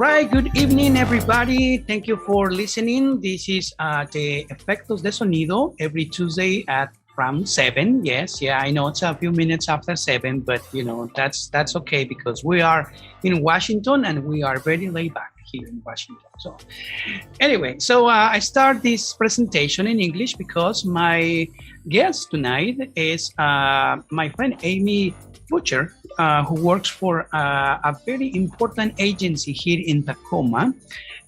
right, good evening, everybody. Thank you for listening. This is the Efectos de Sonido every Tuesday at from 7. Yes, yeah, I know it's a few minutes after 7, but you know, that's okay because we are in Washington and we are very laid back here in Washington. So anyway, I start this presentation in English because my guest tonight is my friend Amy Boucher, who works for a very important agency here in Tacoma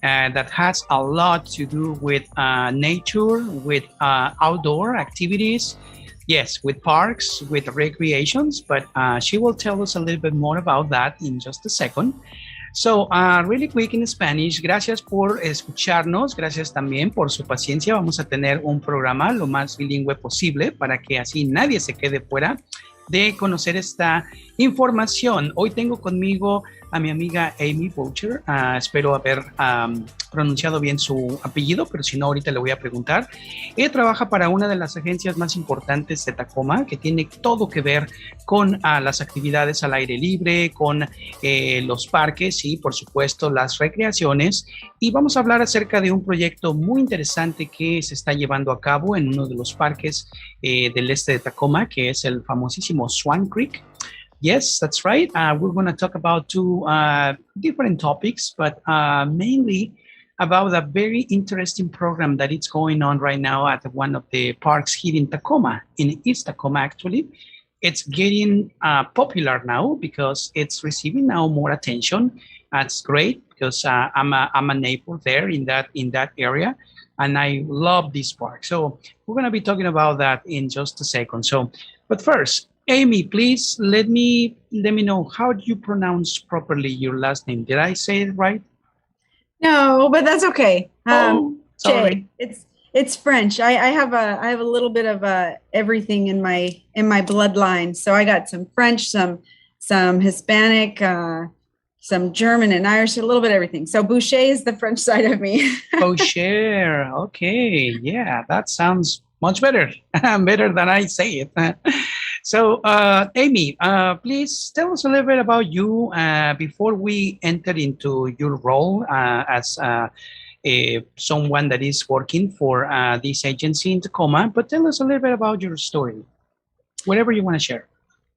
that has a lot to do with nature, with outdoor activities, yes, with parks, with recreations, but she will tell us a little bit more about that in just a second. So, really quick in Spanish, gracias por escucharnos, gracias también por su paciencia. Vamos a tener un programa lo más bilingüe posible para que así nadie se quede fuera de conocer esta información. Hoy tengo conmigo a mi amiga Amy Boucher. Espero haber pronunciado bien su apellido, pero si no, ahorita le voy a preguntar. Ella trabaja para una de las agencias más importantes de Tacoma, que tiene todo que ver con las actividades al aire libre, con los parques y, por supuesto, las recreaciones. Y vamos a hablar acerca de un proyecto muy interesante que se está llevando a cabo en uno de los parques del este de Tacoma, que es el famosísimo Swan Creek. Yes, that's right. We're going to talk about two different topics, but mainly about a very interesting program that is going on right now at one of the parks here in Tacoma, in East Tacoma, actually. It's getting popular now because it's receiving now more attention. That's great because I'm a neighbor there in that area, and I love this park. So we're going to be talking about that in just a second. So, but first, Amy, please let me know, how do you pronounce properly your last name? Did I say it right? No, but that's okay. Sorry. It's French. I have a little bit of everything in my bloodline. So I got some French, some Hispanic, some German and Irish, a little bit of everything. So Boucher is the French side of me. Boucher. Okay. Yeah, that sounds much better. Better than I say it. So, Amy, please tell us a little bit about you before we enter into your role as someone that is working for this agency in Tacoma. But tell us a little bit about your story, whatever you want to share.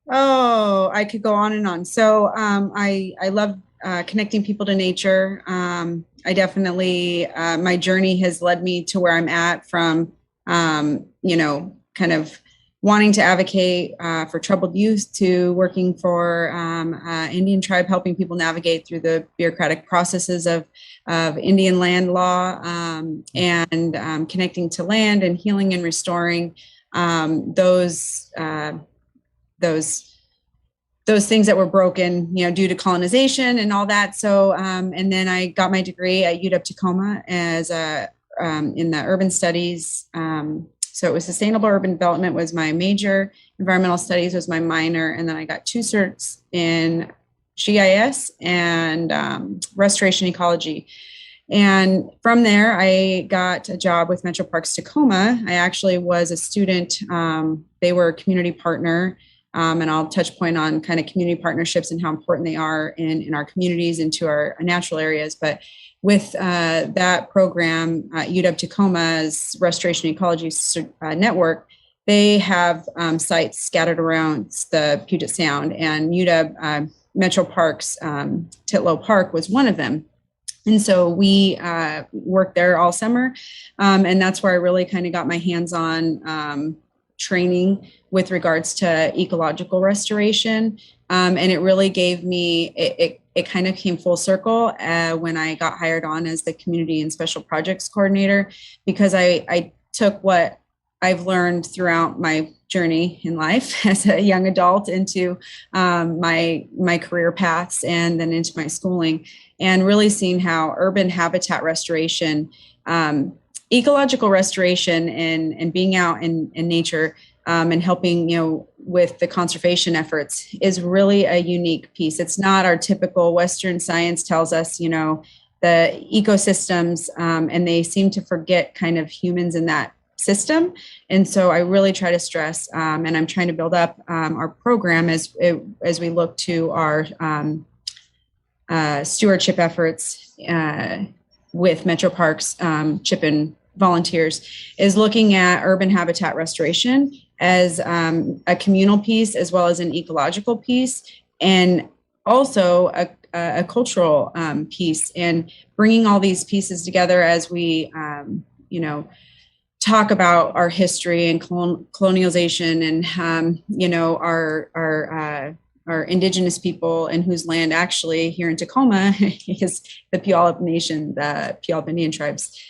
Oh, I could go on and on. So I love connecting people to nature. I definitely, my journey has led me to where I'm at from, kind of wanting to advocate for troubled youth to working for Indian tribe, helping people navigate through the bureaucratic processes of Indian land law and connecting to land and healing and restoring those things that were broken, due to colonization and all that. So, and then I got my degree at UW-Tacoma as in the urban studies. So it was sustainable urban development was my major, environmental studies was my minor, and then I got 2 certs in GIS and restoration ecology. And from there, I got a job with Metro Parks Tacoma. I actually was a student. They were a community partner, and I'll touch point on kind of community partnerships and how important they are in our communities and to our natural areas. But with that program, UW-Tacoma's Restoration Ecology Network, they have sites scattered around the Puget Sound, and UW Metro Parks, Titlow Park was one of them. And so we worked there all summer, and that's where I really kind of got my hands on training with regards to ecological restoration. And it really gave me, it kind of came full circle when I got hired on as the community and special projects coordinator, because I took what I've learned throughout my journey in life as a young adult into my career paths and then into my schooling, and really seeing how urban habitat restoration, ecological restoration and being out in nature and helping, with the conservation efforts is really a unique piece. It's not our typical Western science tells us, the ecosystems, and they seem to forget kind of humans in that system. And so I really try to stress, and I'm trying to build up our program as we look to our stewardship efforts with Metro Parks Chipin volunteers is looking at urban habitat restoration as a communal piece as well as an ecological piece, and also a cultural piece, and bringing all these pieces together as we, talk about our history and colonialization and, our indigenous people and whose land actually here in Tacoma is the Puyallup Nation, the Puyallup Indian tribes,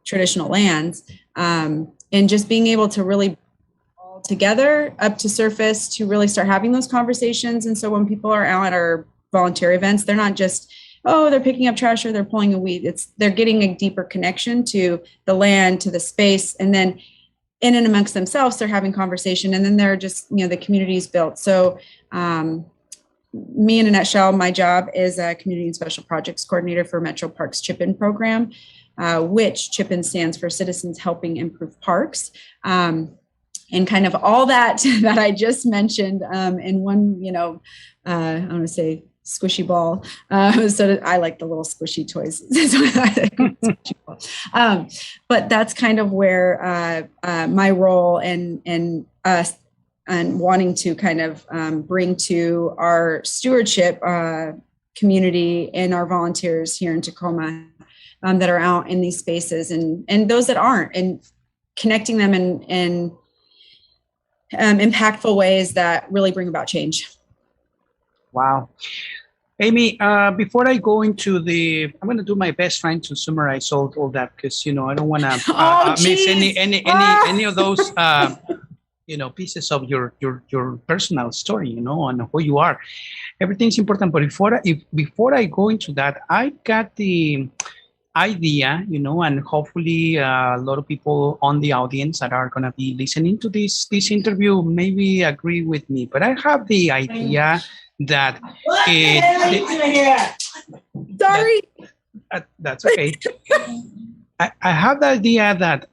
traditional lands, and just being able to really all together up to surface to really start having those conversations. And so when people are out at our volunteer events, they're not just, oh, they're picking up trash or they're pulling a weed. They're getting a deeper connection to the land, to the space, and then in and amongst themselves, they're having conversation, and then they're just, the community is built. So me in a nutshell, my job is a community and special projects coordinator for Metro Parks Chip-In program, which Chip-In stands for Citizens Helping Improve Parks. And kind of all that I just mentioned in one, I want to say squishy ball. So I like the little squishy toys. But that's kind of where my role and us and wanting to kind of bring to our stewardship community and our volunteers here in Tacoma that are out in these spaces and those that aren't, and connecting them in impactful ways that really bring about change. Wow. Amy, before I go into I'm going to do my best trying to summarize all that, because, I don't want to miss any of those, pieces of your personal story, on who you are. Everything's important. But before I go into that, I got the idea, and hopefully a lot of people on the audience that are going to be listening to this interview maybe agree with me. But I have the idea that sorry, that's okay. I have the idea that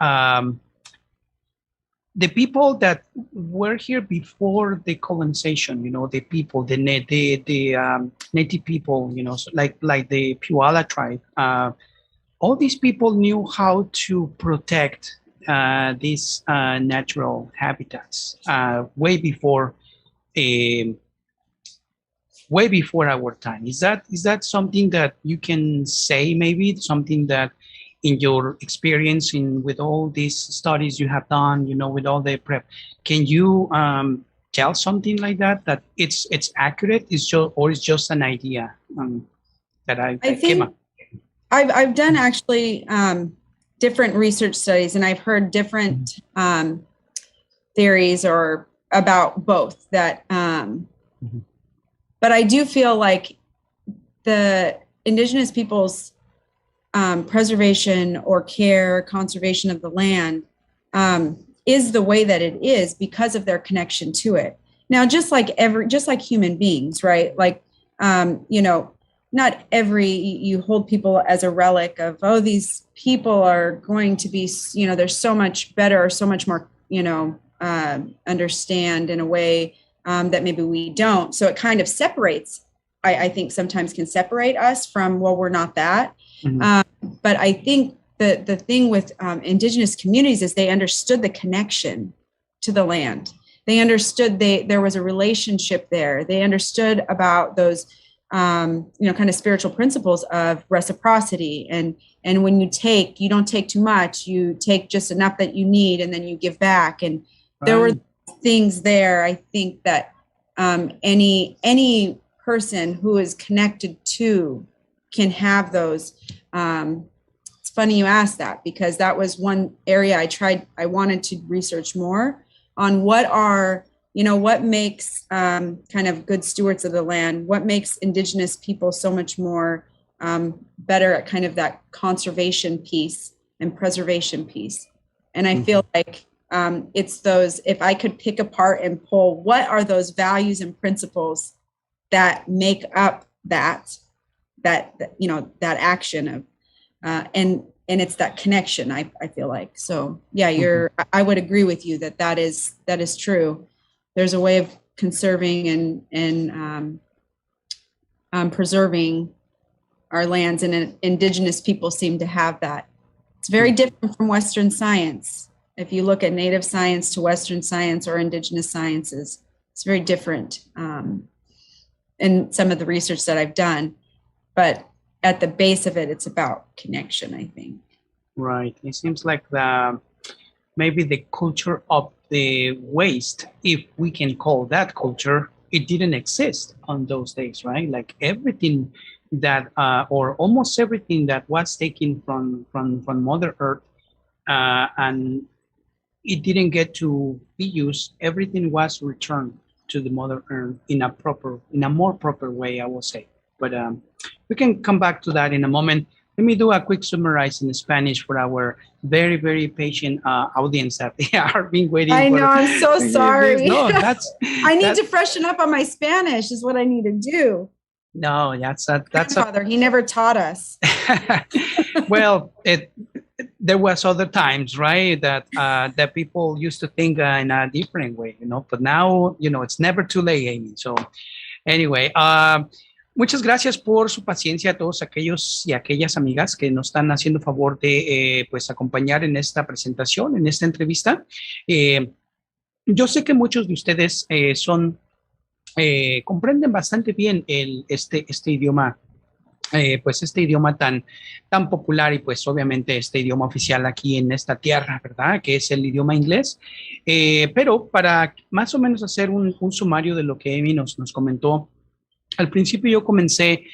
the people that were here before the colonization, the people, the native people, so like the Puyallup tribe, all these people knew how to protect these natural habitats way before our time. Is that something that you can say, maybe something that in your experience with all these studies you have done, with all the prep, can you tell something like that it's accurate, it's just an idea that I came up? I've done actually different research studies, and I've heard different theories or about both that. But I do feel like the indigenous people's preservation or care, conservation of the land is the way that it is because of their connection to it. Now, just like human beings, right? Like, not you hold people as a relic of, oh, these people are going to be, they're so much better or so much more, understand in a way that maybe we don't. So it kind of separates, I think sometimes can separate us from, well, we're not that. Mm-hmm. But I think the thing with indigenous communities is they understood the connection to the land. They understood there was a relationship there. They understood about those, kind of spiritual principles of reciprocity. And when you don't take too much, you take just enough that you need, and then you give back. And there were things there, I think, that any person who is connected to can have those. It's funny you asked that, because that was one area I wanted to research more on what makes kind of good stewards of the land, what makes indigenous people so much more better at kind of that conservation piece and preservation piece. And I feel like it's those, if I could pick apart and pull, what are those values and principles that make up that action of, and it's that connection, I feel like. So yeah, I would agree with you that is true. There's a way of conserving and preserving our lands, and indigenous people seem to have that. It's very different from Western science. If you look at native science to Western science or indigenous sciences, it's very different in some of the research that I've done. But at the base of it, it's about connection, I think. Right. It seems like maybe the culture of the waste, if we can call that culture, it didn't exist on those days, right? Like everything that, or almost everything that was taken from Mother Earth, and it didn't get to be used. Everything was returned to the Mother Earth in a more proper way, I will say. But we can come back to that in a moment. Let me do a quick summarize in Spanish for our very, very patient audience that they are being waiting. I know, I'm so sorry. No, I need to freshen up on my Spanish is what I need to do. No, that's Grandfather, he never taught us. Well, there was other times, right, that people used to think in a different way, but now, it's never too late, Amy. So anyway, muchas gracias por su paciencia a todos aquellos y aquellas amigas que nos están haciendo favor de pues acompañar en esta presentación, en esta entrevista. Yo sé que muchos de ustedes comprenden bastante bien este idioma, pues este idioma tan popular y pues obviamente este idioma oficial aquí en esta tierra, ¿verdad? Que es el idioma inglés. Pero para más o menos hacer un sumario de lo que Amy nos comentó, al principio yo comencé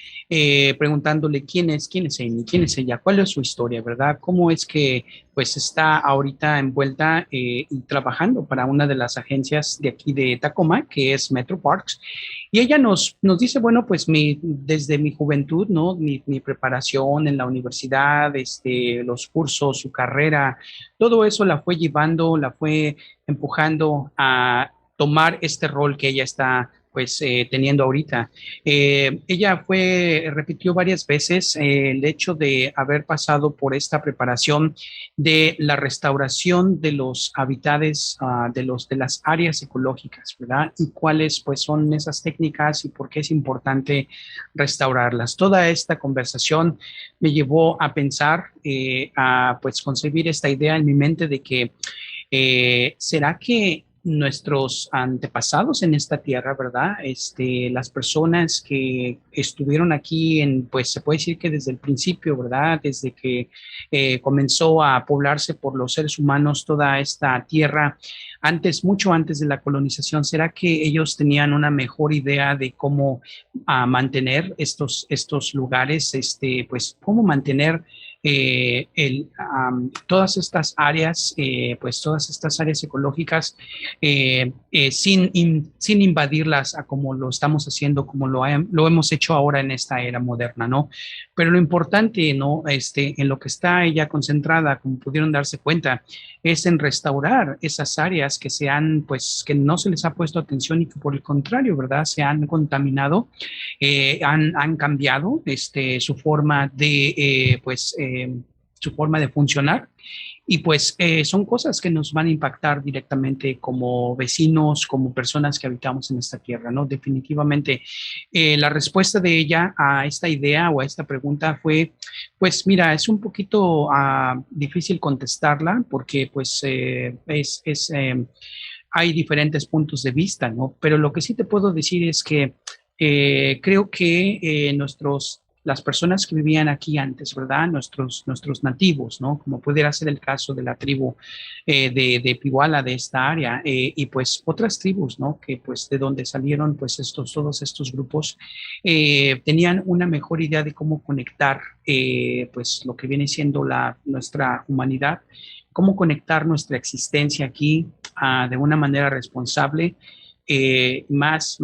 preguntándole quién es Amy, quién es ella, cuál es su historia, ¿verdad? Cómo es que pues está ahorita envuelta y trabajando para una de las agencias de aquí de Tacoma, que es Metro Parks. Y ella nos dice, bueno, pues desde mi juventud, ¿no? Mi preparación en la universidad, los cursos, su carrera, todo eso la fue llevando, la fue empujando a tomar este rol que ella está pues teniendo ahorita. Ella repitió varias veces el hecho de haber pasado por esta preparación de la restauración de los hábitats, de las áreas ecológicas, ¿verdad? Y cuáles pues son esas técnicas y por qué es importante restaurarlas. Toda esta conversación me llevó a pensar, a pues concebir esta idea en mi mente de que ¿será que nuestros antepasados en esta tierra, ¿verdad? Las personas que estuvieron aquí pues se puede decir que desde el principio, ¿verdad? Desde que comenzó a poblarse por los seres humanos toda esta tierra, mucho antes de la colonización, ¿será que ellos tenían una mejor idea de cómo mantener estos lugares, pues cómo mantener todas estas áreas, pues todas estas áreas ecológicas sin invadirlas a como lo estamos haciendo, como lo hemos hecho ahora en esta era moderna, ¿no? Pero lo importante, ¿no? En lo que está ella concentrada, como pudieron darse cuenta, es en restaurar esas áreas que que no se les ha puesto atención y que por el contrario, ¿verdad? Se han contaminado, han cambiado su forma de, su forma de funcionar. Y pues son cosas que nos van a impactar directamente como vecinos, como personas que habitamos en esta tierra, ¿no? Definitivamente la respuesta de ella a esta idea o a esta pregunta fue, pues mira, es un poquito difícil contestarla porque pues hay diferentes puntos de vista, ¿no? Pero lo que sí te puedo decir es que creo que las personas que vivían aquí antes, ¿verdad? Nuestros nativos, ¿no? Como pudiera ser el caso de la tribu de Pihuala, de esta área, y pues otras tribus, ¿no? Que pues de donde salieron pues todos estos grupos, tenían una mejor idea de cómo conectar pues lo que viene siendo nuestra humanidad, cómo conectar nuestra existencia aquí de una manera responsable, más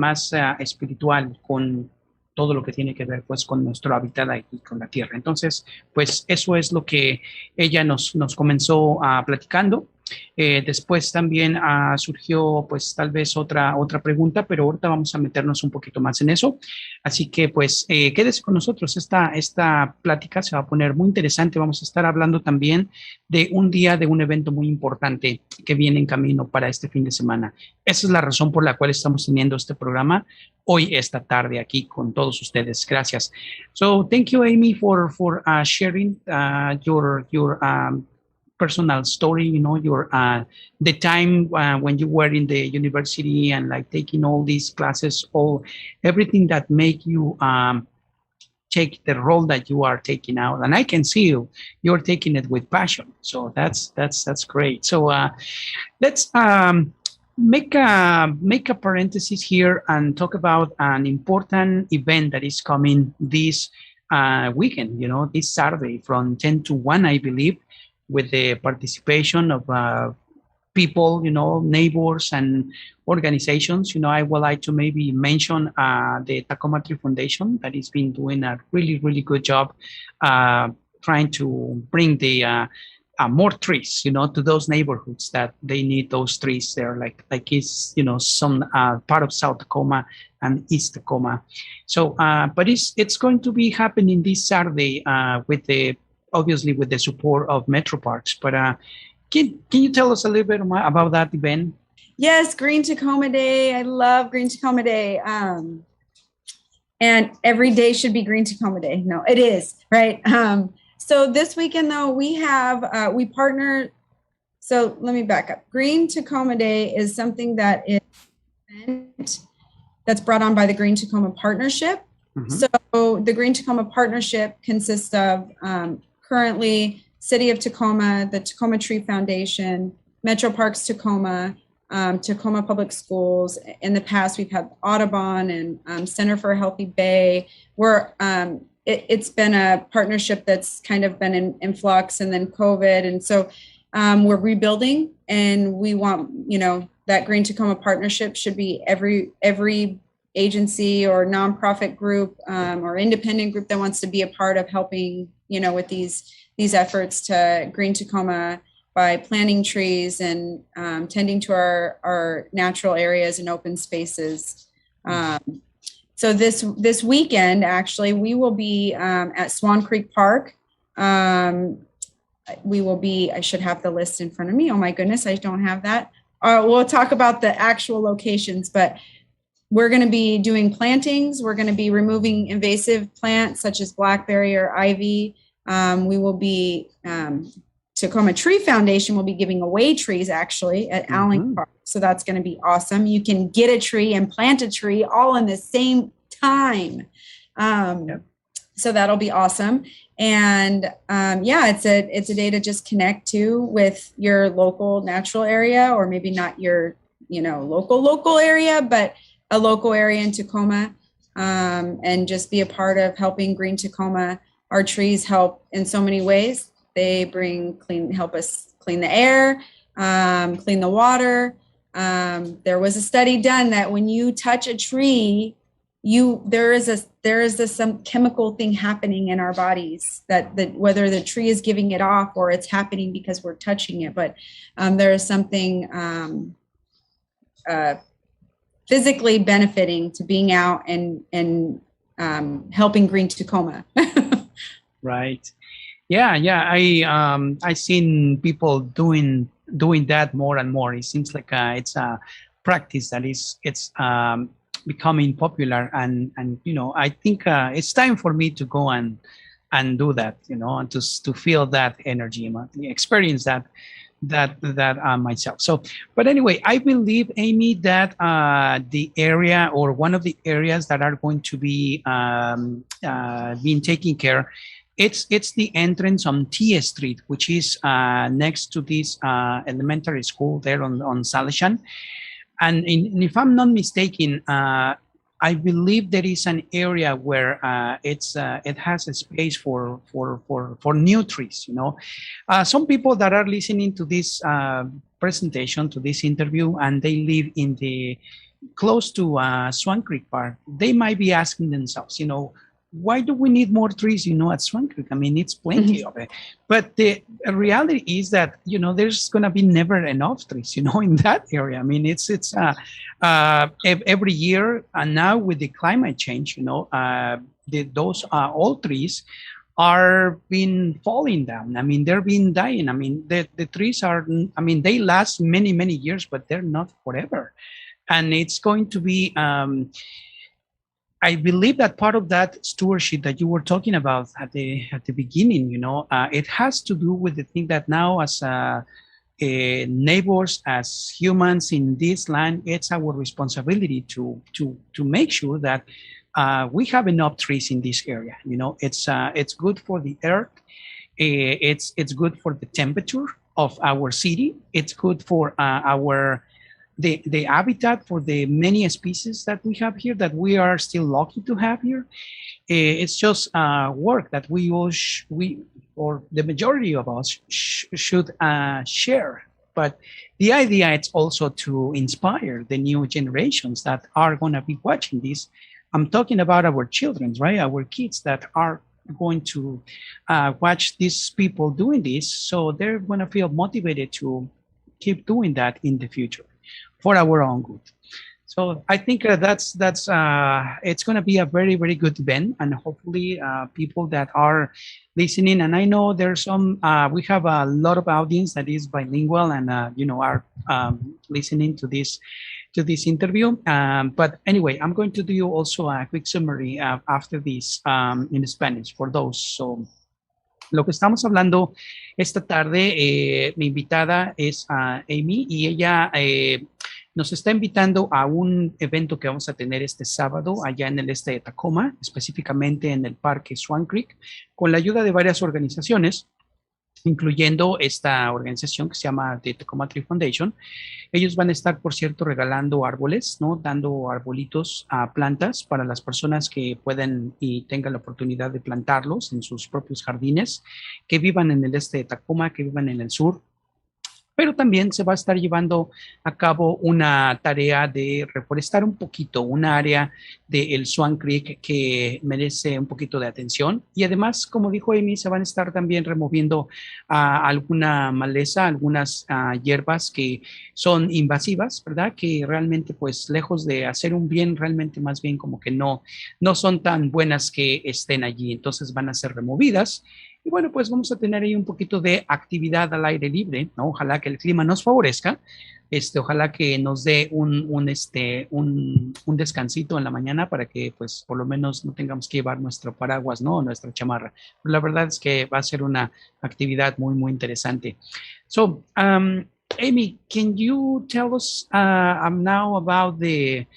espiritual, con todo lo que tiene que ver pues con nuestro hábitat aquí, con la tierra. Entonces, pues eso es lo que ella nos comenzó platicando. Después también surgió pues tal vez otra pregunta, pero ahorita vamos a meternos un poquito más en eso. Así que pues quédese con nosotros. Esta plática se va a poner muy interesante. Vamos a estar hablando también de un día, de un evento muy importante que viene en camino para este fin de semana. Esa es la razón por la cual estamos teniendo este programa hoy, esta tarde, aquí con todos ustedes. Gracias. So, thank you, Amy, for sharing your personal story, you know, your the time when you were in the university and like taking all these classes, all everything that make you take the role that you are taking out. And I can see you're taking it with passion. So that's great. So let's make a parenthesis here and talk about an important event that is coming this weekend, you know, this Saturday from 10 to 1, I believe, with the participation of people, you know, neighbors and organizations. You know, I would like to maybe mention the Tacoma Tree Foundation that has been doing a really, really good job trying to bring the more trees, you know, to those neighborhoods that they need those trees there, like it's, you know, some part of South Tacoma and East Tacoma. So, but it's going to be happening this Saturday with the obviously with the support of Metro Parks. But can you tell us a little bit more about that event? Yes, Green Tacoma Day. I love Green Tacoma Day. And every day should be Green Tacoma Day. No, it is, right? So this weekend, though, we have, we partner. So let me back up. Green Tacoma Day is something that is that's brought on by the Green Tacoma Partnership. Mm-hmm. So the Green Tacoma Partnership consists of currently City of Tacoma, the Tacoma Tree Foundation, Metro Parks Tacoma, Tacoma Public Schools. In the past, we've had Audubon and Center for a Healthy Bay. It's been a partnership that's kind of been in flux, and then COVID. And so we're rebuilding, and we want, you know, that Green Tacoma Partnership should be every agency or nonprofit group or independent group that wants to be a part of helping, you know, with these efforts to Green Tacoma by planting trees and tending to our natural areas and open spaces. So this weekend, actually, we will be at Swan Creek Park. We will be, I should have the list in front of me. Oh my goodness, I don't have that. We'll talk about the actual locations, but we're going to be doing plantings. We're going to be removing invasive plants such as blackberry or ivy. We will be, Tacoma Tree Foundation will be giving away trees actually at Allen Park. So that's going to be awesome. You can get a tree and plant a tree all in the same time. So that'll be awesome. And yeah, it's a day to just connect to with your local natural area, or maybe not your, you know, local area, but a local area in Tacoma, and just be a part of helping Green Tacoma. Our trees help in so many ways. They help us clean the air, clean the water. There was a study done that when you touch a tree, there is some chemical thing happening in our bodies that whether the tree is giving it off or it's happening because we're touching it, but there is something physically benefiting to being out and helping Green Tacoma. Right. Yeah. I seen people doing that more and more. It seems like it's a practice that it's becoming popular, and you know, I think it's time for me to go and do that, you know, and to feel that energy, experience that myself. So, but anyway, I believe, Amy, that the area, or one of the areas that are going to be being taken care, it's the entrance on T Street, which is next to this elementary school there on Salesian. And if I'm not mistaken, I believe there is an area where it has a space for new trees. You know, some people that are listening to this presentation, to this interview, and they live close to Swan Creek Park, they might be asking themselves, you know, why do we need more trees, at Swan Creek? I mean, it's plenty of it. But the reality is that, there's going to be never enough trees, in that area. I mean, it's every year, and now with the climate change, those old trees are being falling down. I mean, they're being dying. I mean, the trees are, they last many, many years, but they're not forever. And it's going to be, I believe that part of that stewardship that you were talking about at the beginning, it has to do with the thing that now as neighbors, as humans in this land, it's our responsibility to make sure that we have enough trees in this area. It's good for the earth. It's good for the temperature of our city. It's good for the habitat for the many species that we have here, that we are still lucky to have here. It's just work that we or the majority of us should share. But the idea is also to inspire the new generations that are going to be watching this. I'm talking about our children, right? Our kids that are going to watch these people doing this. So they're going to feel motivated to keep doing that in the future for our own good. So I think that's it's going to be a very, very good event, and hopefully people that are listening, and I know there's some, we have a lot of audience that is bilingual and are listening to this interview. But anyway, I'm going to do also a quick summary after this in Spanish for those. So lo que estamos hablando esta tarde, mi invitada es Amy, y ella nos está invitando a un evento que vamos a tener este sábado allá en el este de Tacoma, específicamente en el parque Swan Creek, con la ayuda de varias organizaciones, incluyendo esta organización que se llama The Tacoma Tree Foundation. Ellos van a estar, por cierto, regalando árboles, ¿no? Dando arbolitos a plantas para las personas que pueden y tengan la oportunidad de plantarlos en sus propios jardines, que vivan en el este de Tacoma, que vivan en el sur. Pero también se va a estar llevando a cabo una tarea de reforestar un poquito, un área del Swan Creek que merece un poquito de atención. Y además, como dijo Amy, se van a estar también removiendo alguna maleza, algunas hierbas que son invasivas, ¿verdad? Que realmente, pues, lejos de hacer un bien, realmente más bien como que no son tan buenas que estén allí. Entonces van a ser removidas. Y bueno, pues vamos a tener ahí un poquito de actividad al aire libre, ¿no? Ojalá que el clima nos favorezca, ojalá que nos dé un descansito en la mañana para que, pues, por lo menos no tengamos que llevar nuestro paraguas, ¿no? Nuestra chamarra. Pero la verdad es que va a ser una actividad muy, muy interesante. So, Amy, can you tell us now about the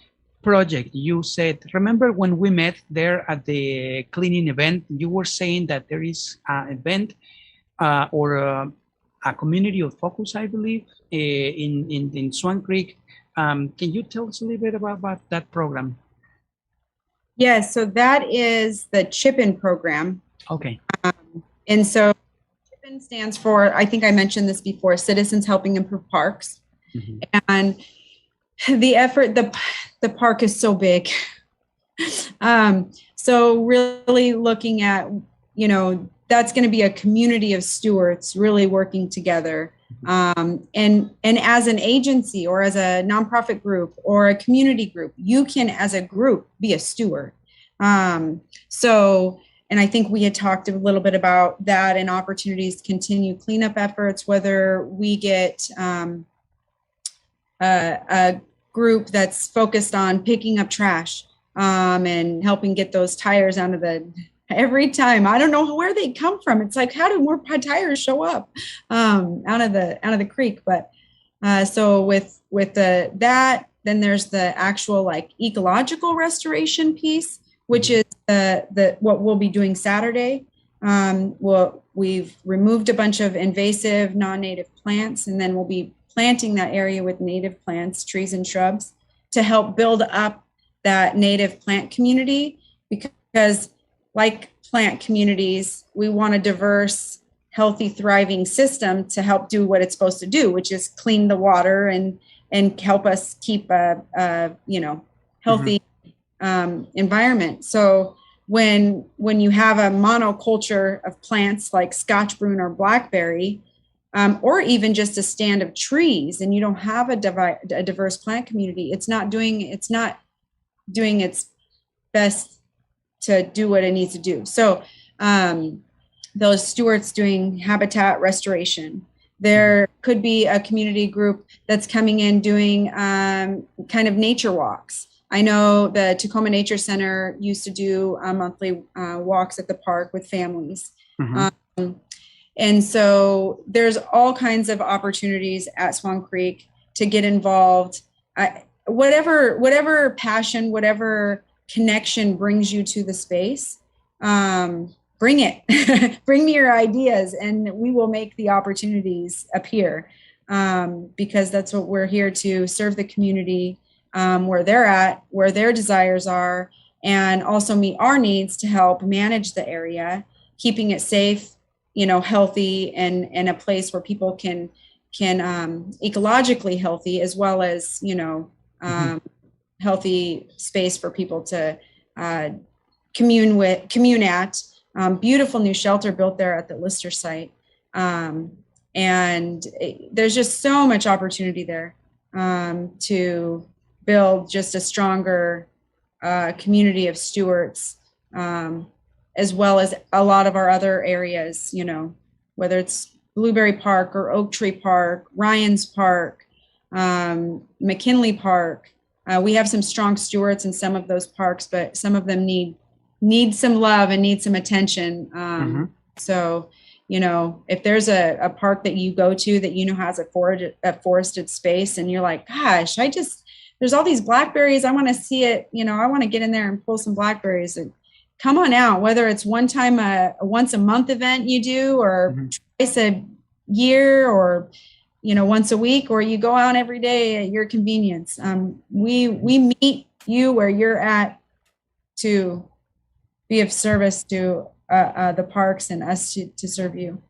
project? You said, remember when we met there at the cleaning event, you were saying that there is an event or a community of focus, I believe, in Swan Creek. Can you tell us a little bit about that program? Yes, so that is the CHIP-IN program. Okay. And so CHIP-IN stands for, I think I mentioned this before, Citizens Helping Improve Parks. Mm-hmm. And the effort, the park is so big. So really looking at, that's going to be a community of stewards really working together. And as an agency or as a nonprofit group or a community group, you can, as a group, be a steward. And I think we had talked a little bit about that and opportunities to continue cleanup efforts, whether we get a group that's focused on picking up trash and helping get those tires out of every time. I don't know where they come from. It's like, how do more tires show up out of the creek? But so with that, then there's the actual like ecological restoration piece, which is the what we'll be doing Saturday. We've removed a bunch of invasive non-native plants, and then we'll be planting that area with native plants, trees and shrubs to help build up that native plant community, because like plant communities, we want a diverse, healthy, thriving system to help do what it's supposed to do, which is clean the water and help us keep a healthy environment. So when you have a monoculture of plants like Scotch broom or blackberry, or even just a stand of trees, and you don't have a diverse plant community, it's not doing its best to do what it needs to do. So those stewards doing habitat restoration. There could be a community group that's coming in doing kind of nature walks. I know the Tacoma Nature Center used to do monthly walks at the park with families. And so there's all kinds of opportunities at Swan Creek to get involved. Whatever passion, whatever connection brings you to the space, bring it. Bring me your ideas, and we will make the opportunities appear, because that's what we're here to serve the community where they're at, where their desires are, and also meet our needs to help manage the area, keeping it safe, healthy, and a place where people can ecologically healthy, as well as, healthy space for people to commune at. Beautiful new shelter built there at the Lister site. And there's just so much opportunity there to build just a stronger community of stewards, as well as a lot of our other areas, whether it's Blueberry Park or Oak Tree Park, Ryan's Park, McKinley Park. We have some strong stewards in some of those parks, but some of them need some love and need some attention. So, if there's a park that you go to that has a forested space, and you're like, gosh, there's all these blackberries, I want to see it, I want to get in there and pull some blackberries, and come on out, whether it's once a month event you do, or twice a year, or once a week, or you go out every day at your convenience. We meet you where you're at to be of service to the parks and us to serve you.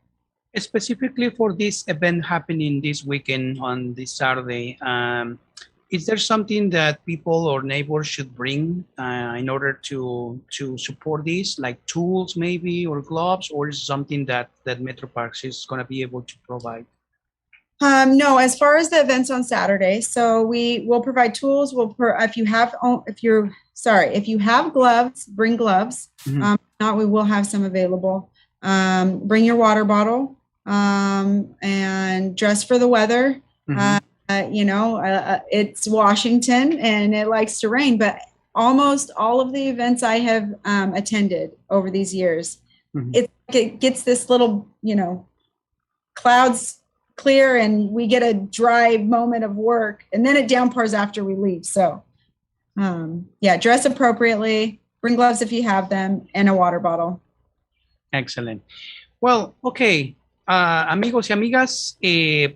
Specifically for this event happening this weekend on this Saturday, is there something that people or neighbors should bring in order to support this, like tools maybe, or gloves, or is something that Metro Parks is going to be able to provide? No, as far as the events on Saturday, so we will provide tools. If you have gloves, bring gloves. Not, we will have some available. Bring your water bottle, and dress for the weather. It's Washington and it likes to rain, but almost all of the events I have attended over these years, it gets this little, clouds clear and we get a dry moment of work, and then it downpours after we leave. So dress appropriately, bring gloves if you have them, and a water bottle. Excellent. Well, okay. Amigos y amigas,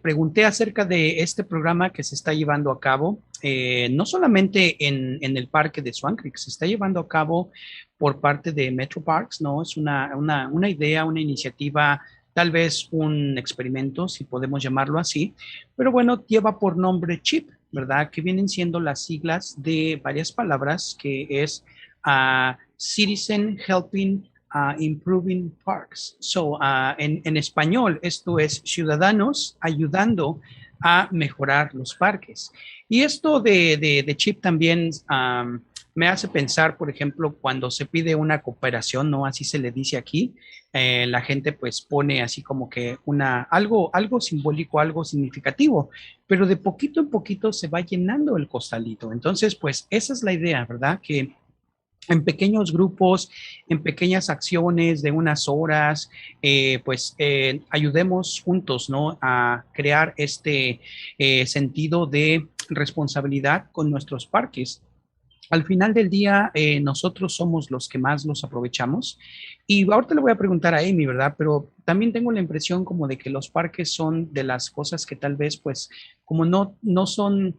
pregunté acerca de este programa que se está llevando a cabo, no solamente en el parque de Swan Creek, se está llevando a cabo por parte de Metro Parks, ¿no? Es una idea, una iniciativa, tal vez un experimento, si podemos llamarlo así, pero bueno, lleva por nombre CHIP, ¿verdad? Que vienen siendo las siglas de varias palabras, que es Citizen Helping Improving Parks. So, en español, esto es ciudadanos ayudando a mejorar los parques. Y esto de CHIP también me hace pensar, por ejemplo, cuando se pide una cooperación, ¿no? Así se le dice aquí, la gente pues pone así como que algo simbólico, algo significativo, pero de poquito en poquito se va llenando el costalito. Entonces, pues esa es la idea, ¿verdad? Que en pequeños grupos, en pequeñas acciones de unas horas, ayudemos juntos, ¿no? A crear este sentido de responsabilidad con nuestros parques. Al final del día, nosotros somos los que más los aprovechamos. Y ahorita le voy a preguntar a Amy, ¿verdad? Pero también tengo la impresión como de que los parques son de las cosas que tal vez, pues, como no son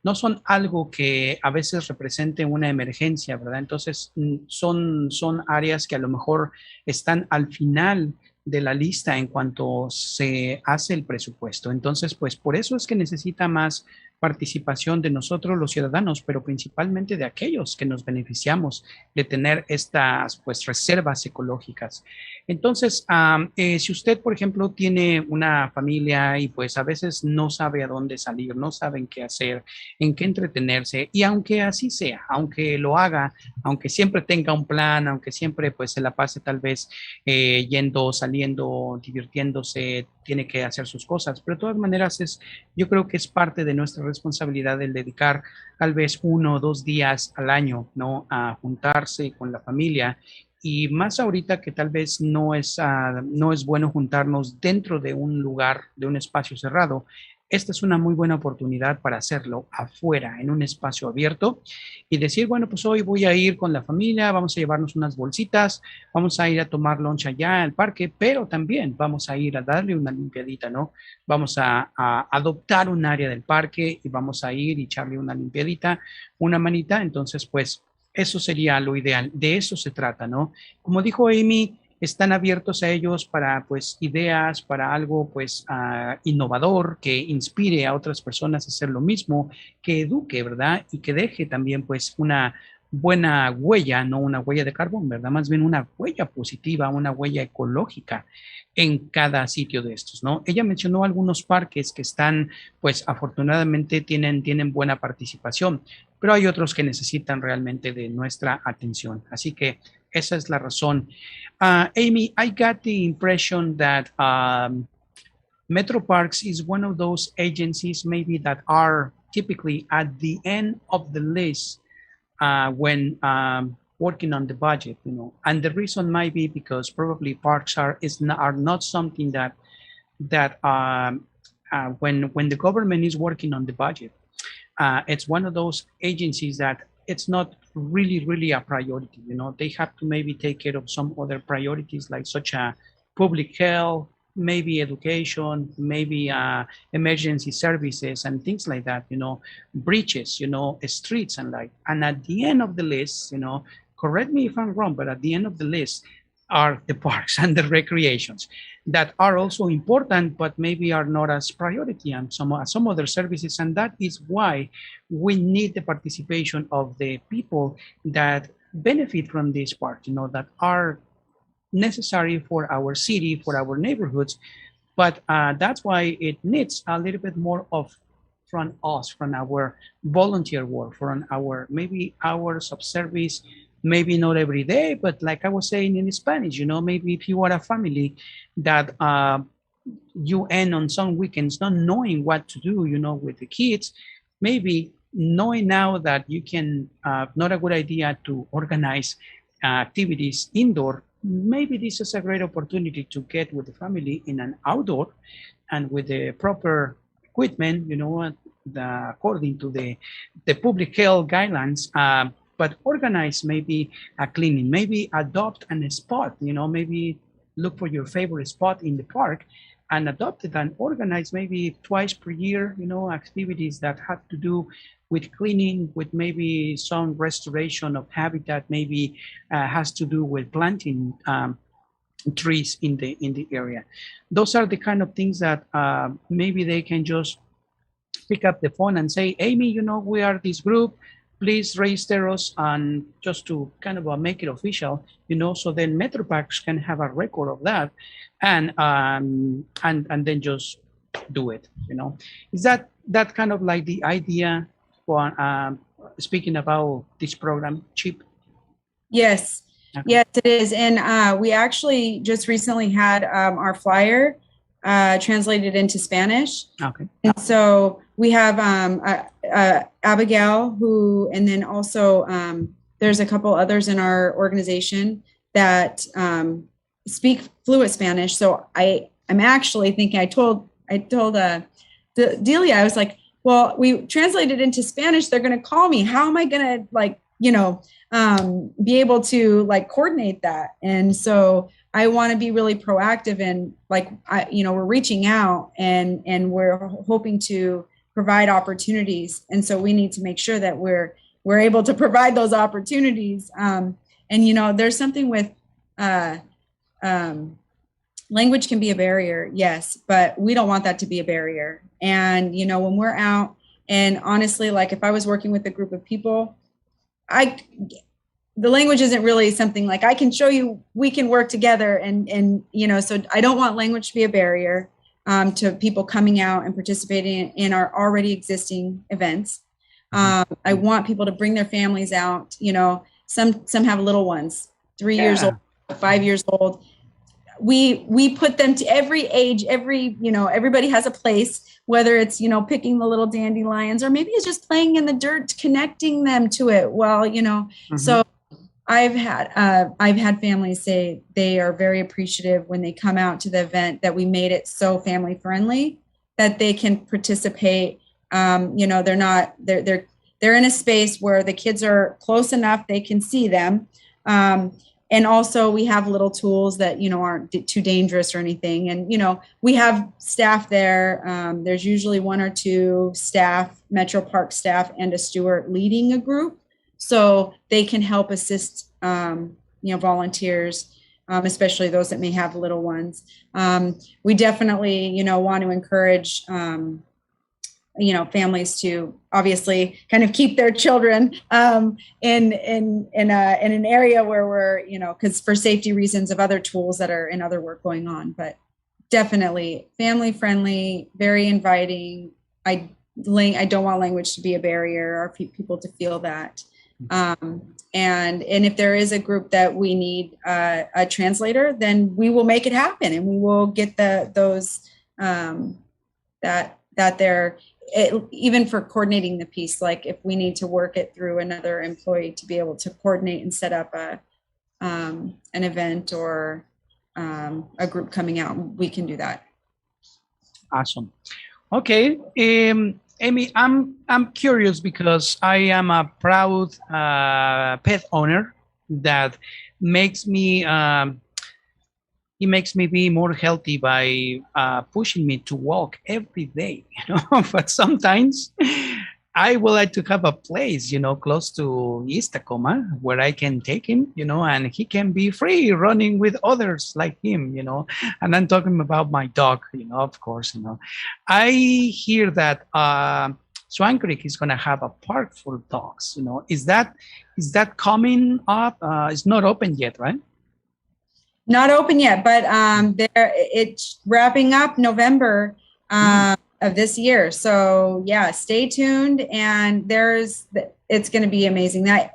no son algo que a veces represente una emergencia, ¿verdad? Entonces, son áreas que a lo mejor están al final de la lista en cuanto se hace el presupuesto. Entonces, pues por eso es que necesita más participación de nosotros los ciudadanos, pero principalmente de aquellos que nos beneficiamos de tener estas pues reservas ecológicas. Entonces, si usted, por ejemplo, tiene una familia y pues a veces no sabe a dónde salir, no saben qué hacer, en qué entretenerse, y aunque así sea, aunque lo haga, aunque siempre tenga un plan, aunque siempre pues se la pase tal vez yendo, saliendo, divirtiéndose, tiene que hacer sus cosas, pero de todas maneras yo creo que es parte de nuestra responsabilidad el dedicar tal vez 1 o 2 días al año, ¿no? A juntarse con la familia y más ahorita que tal vez no es bueno juntarnos dentro de un lugar, de un espacio cerrado. Esta es una muy buena oportunidad para hacerlo afuera, en un espacio abierto y decir, bueno, pues hoy voy a ir con la familia, vamos a llevarnos unas bolsitas, vamos a ir a tomar lunch allá al parque, pero también vamos a ir a darle una limpiadita, ¿no? Vamos a adoptar un área del parque y vamos a ir y echarle una limpiadita, una manita. Entonces, pues eso sería lo ideal. De eso se trata, ¿no? Como dijo Amy, están abiertos a ellos para pues ideas, para algo pues innovador, que inspire a otras personas a hacer lo mismo, que eduque, ¿verdad? Y que deje también pues una buena huella, no una huella de carbón, ¿verdad? Más bien una huella positiva, una huella ecológica en cada sitio de estos, ¿no? Ella mencionó algunos parques que están, pues afortunadamente tienen buena participación, pero hay otros que necesitan realmente de nuestra atención. Así que esa es la razón. Amy, I got the impression that Metro Parks is one of those agencies maybe that are typically at the end of the list when working on the budget, you know, and the reason might be because probably parks are not something that when the government is working on the budget, it's one of those agencies that it's not really a priority. You know, they have to maybe take care of some other priorities like such a public health, maybe education, maybe emergency services and things like that, you know, bridges, you know, streets and like, and at the end of the list, you know, correct me if I'm wrong, but at the end of the list are the parks and the recreations that are also important, but maybe are not as priority and some other services. And that is why we need the participation of the people that benefit from this part, you know, that are necessary for our city, for our neighborhoods. But that's why it needs a little bit more of from us, from our volunteer work, from our maybe hours of service, maybe not every day, but like I was saying in Spanish, you know, maybe if you are a family that you end on some weekends not knowing what to do, you know, with the kids, maybe knowing now that you can, not a good idea to organize activities indoor, maybe this is a great opportunity to get with the family in an outdoor and with the proper equipment, you know, according to the public health guidelines, but organize maybe a cleaning, maybe adopt a spot, you know, maybe look for your favorite spot in the park and adopt it and organize maybe twice per year, you know, activities that have to do with cleaning, with maybe some restoration of habitat, maybe has to do with planting trees in the area. Those are the kind of things that maybe they can just pick up the phone and say, Amy, you know, we are this group, please register us, and just to kind of make it official, you know, so then Metro Parks can have a record of that, and then just do it, you know. Is that kind of like the idea for speaking about this program, Chip? Yes, Okay. yes, it is. And we actually just recently had our flyer translated into Spanish. Okay. And so we have Abigail, who, and then also there's a couple others in our organization that speak fluent Spanish. So I'm actually thinking, I told Delia, I was like, well, we translated into Spanish. They're going to call me. How am I going to, like, you know, be able to like coordinate that? And so I want to be really proactive and like, you know, we're reaching out and we're hoping to provide opportunities. And so we need to make sure that we're able to provide those opportunities. And, you know, there's something with language can be a barrier, yes, but we don't want that to be a barrier. And, you know, when we're out And honestly, like if I was working with a group of people, the language isn't really something like I can show you, we can work together. And so I don't want language to be a barrier to people coming out and participating in our already existing events. I want people to bring their families out. Some have little ones, 3 years old, 5 years old. We put them to every age, everybody has a place, whether it's, picking the little dandelions or maybe it's just playing in the dirt, connecting them to it. Well, so I've had families say they are very appreciative when they come out to the event that we made it so family friendly that they can participate. They're in a space where the kids are close enough they can see them. And also we have little tools that, aren't too dangerous or anything. And, we have staff there. There's usually 1 or 2 staff, Metro Park staff, and a steward leading a group. So they can help assist, volunteers, especially those that may have little ones. We definitely, want to encourage, families to obviously kind of keep their children in an area where we're, because for safety reasons of other tools that are in other work going on. But definitely family friendly, very inviting. I don't want language to be a barrier or people to feel that. And if there is a group that we need a translator, then we will make it happen, and we will get those that they're even for coordinating the piece. Like if we need to work it through another employee to be able to coordinate and set up an event or a group coming out, we can do that. Awesome. Okay. Amy, I'm curious because I am a proud pet owner that makes me he makes me be more healthy by pushing me to walk every day. But sometimes I would like to have a place, close to East Tacoma where I can take him, and he can be free running with others like him, and I'm talking about my dog, of course, I hear that Swan Creek is going to have a park for dogs, is that coming up? It's not open yet, right? Not open yet, but it's wrapping up November of this year. So yeah, stay tuned, and it's going to be amazing. That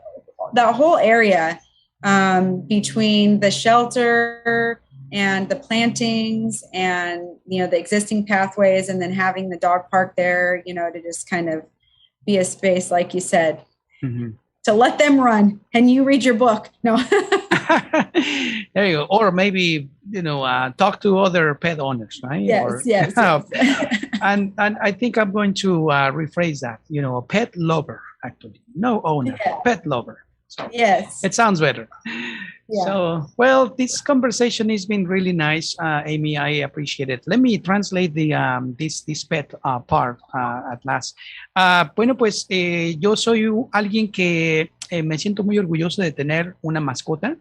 whole area between the shelter and the plantings and the existing pathways, and then having the dog park there, to just kind of be a space, like you said, to let them run and you read your book. No. There you go. Or maybe, talk to other pet owners, right? Yes. And I think I'm going to rephrase that, a pet lover, actually. No owner, pet lover. So yes. It sounds better. Yeah. So, well, this conversation has been really nice, Amy. I appreciate it. Let me translate the this pet part at last. Bueno, pues yo soy alguien que me siento muy orgulloso de tener una mascota.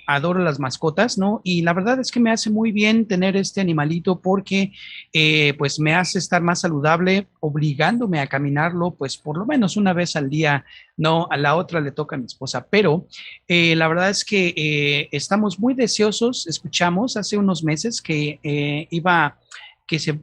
Adoro las mascotas, ¿no? Y la verdad es que me hace muy bien tener este animalito porque pues me hace estar más saludable, obligándome a caminarlo pues por lo menos una vez al día, ¿no? A la otra le toca a mi esposa, pero la verdad es que estamos muy deseosos. Escuchamos hace unos meses que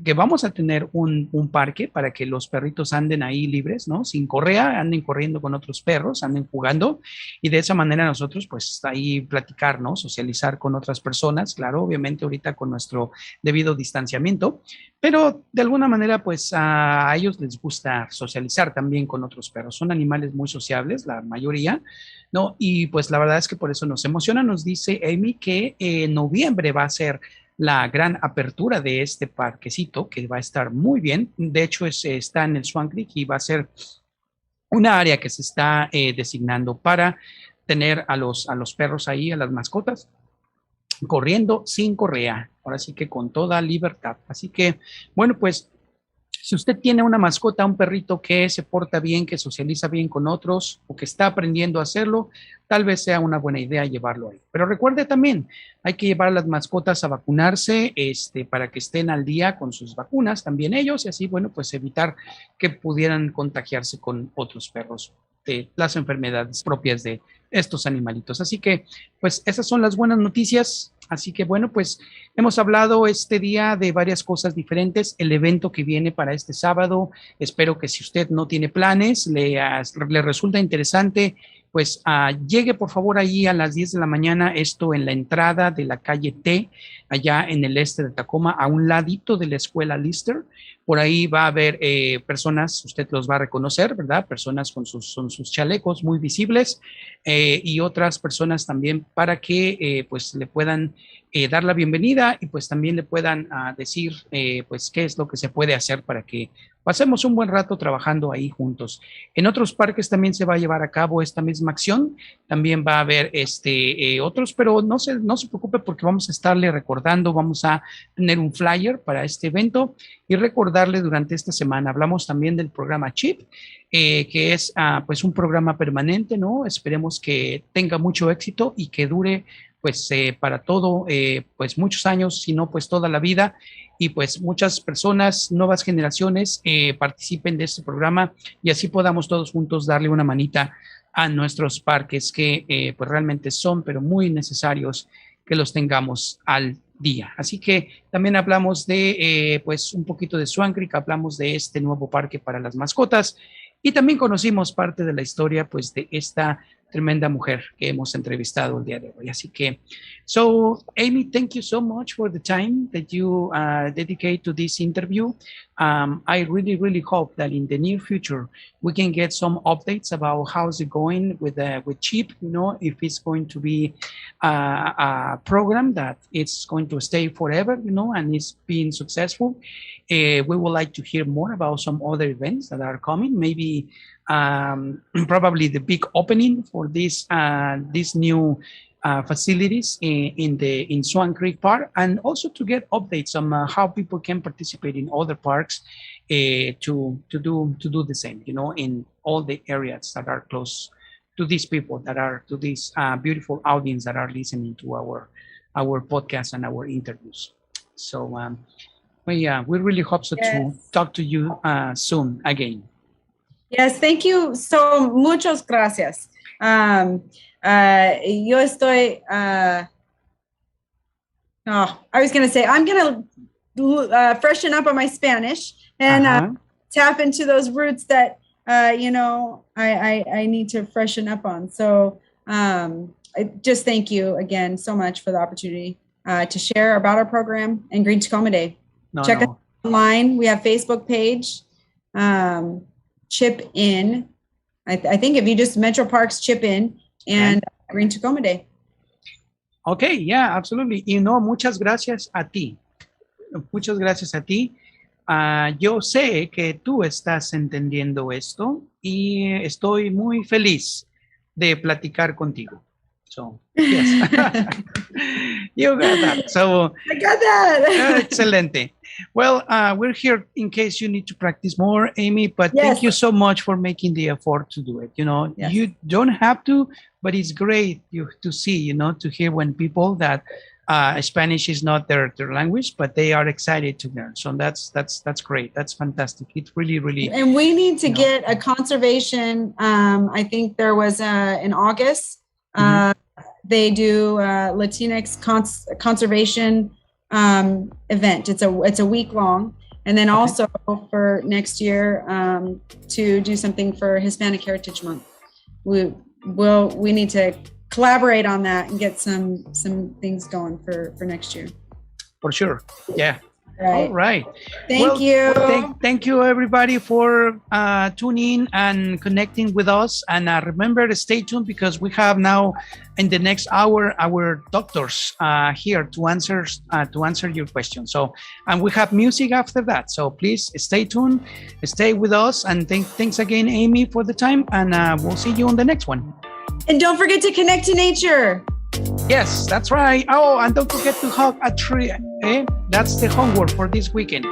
que vamos a tener un parque para que los perritos anden ahí libres, ¿no? Sin correa, anden corriendo con otros perros, anden jugando, y de esa manera nosotros pues ahí platicar, ¿no? Socializar con otras personas, claro, obviamente ahorita con nuestro debido distanciamiento, pero de alguna manera pues a ellos les gusta socializar también con otros perros. Son animales muy sociables, la mayoría, ¿no? Y pues la verdad es que por eso nos emociona. Nos dice Amy que en noviembre va a ser la gran apertura de este parquecito, que va a estar muy bien. De hecho, está en el Swan Creek y va a ser una área que se está designando para tener a los perros ahí, a las mascotas, corriendo sin correa. Ahora sí que con toda libertad. Así que, bueno, pues Si usted tiene una mascota, un perrito que se porta bien, que socializa bien con otros o que está aprendiendo a hacerlo, tal vez sea una buena idea llevarlo ahí. Pero recuerde también, hay que llevar a las mascotas a vacunarse para que estén al día con sus vacunas, también ellos, y así, bueno, pues evitar que pudieran contagiarse con otros perros de las enfermedades propias de estos animalitos. Así que, pues, esas son las buenas noticias. Así que, bueno, pues hemos hablado este día de varias cosas diferentes. El evento que viene para este sábado, espero que si usted no tiene planes, le resulta interesante, pues llegue por favor allí a las 10 de la mañana, esto en la entrada de la calle T, allá en el este de Tacoma, a un ladito de la escuela Lister. Por ahí va a haber personas, usted los va a reconocer, ¿verdad? Personas con sus chalecos muy visibles y otras personas también para que pues le puedan dar la bienvenida y pues también le puedan decir pues qué es lo que se puede hacer para que pasemos un buen rato trabajando ahí juntos. En otros parques también se va a llevar a cabo esta misma acción. También va a haber otros, pero no se preocupe porque vamos a estarle recordando, vamos a tener un flyer para este evento y recordarle durante esta semana. Hablamos también del programa CHIP, que es pues un programa permanente, ¿no? Esperemos que tenga mucho éxito y que dure pues para todo, pues muchos años, si no pues toda la vida, y pues muchas personas, nuevas generaciones participen de este programa y así podamos todos juntos darle una manita a nuestros parques que pues realmente son pero muy necesarios que los tengamos al día. Así que también hablamos de pues un poquito de Swan Creek, hablamos de este nuevo parque para las mascotas y también conocimos parte de la historia pues de esta tremenda mujer que hemos entrevistado el día de hoy. Así que, so Amy, thank you so much for the time that you dedicate to this interview. I really, really hope that in the near future we can get some updates about how's it going with CHIP. You know, if it's going to be a program that it's going to stay forever. You know, and it's being successful. We would like to hear more about some other events that are coming. Maybe probably the big opening for these new facilities in Swan Creek Park, and also to get updates on how people can participate in other parks to do the same. You know, in all the areas that are close to these people, that are to this beautiful audience that are listening to our podcast and our interviews. So, well, yeah, we really hope so to talk to you soon again. Yes, thank you so muchas gracias. Yo estoy, I was going to say, I'm going to freshen up on my Spanish and tap into those roots that, you know, I need to freshen up on. So I just thank you again so much for the opportunity to share about our program and Green Tacoma Day. Check us online. We have Facebook page. Chip in. I think if you just Metro Parks Chip in and Green Tacoma Day. Okay, yeah, absolutely. Y no, muchas gracias a ti. Muchas gracias a ti. Yo sé que tú estás entendiendo esto y estoy muy feliz de platicar contigo. So, yes. You got that. So, I got that. Excelente. Well, we're here in case you need to practice more, Amy, but thank you so much for making the effort to do it. You know, you don't have to, but it's great to see, you know, to hear when people that Spanish is not their language, but they are excited to learn. So that's great. That's fantastic. It's really, really. And we need to get a conservation. I think there was in August, they do Latinx conservation event. It's a week long, and then also for next year to do something for Hispanic Heritage Month. We need to collaborate on that and get some things going for next year. For sure. Yeah. Right. All right. Thank you. Thank you, everybody, for tuning and connecting with us. And remember to stay tuned because we have now in the next hour our doctors here to answer your questions. So, and we have music after that. So please stay tuned, stay with us, and thanks again, Amy, for the time. And we'll see you on the next one. And don't forget to connect to nature. Yes, that's right. Oh, and don't forget to hug a tree. That's the homework for this weekend.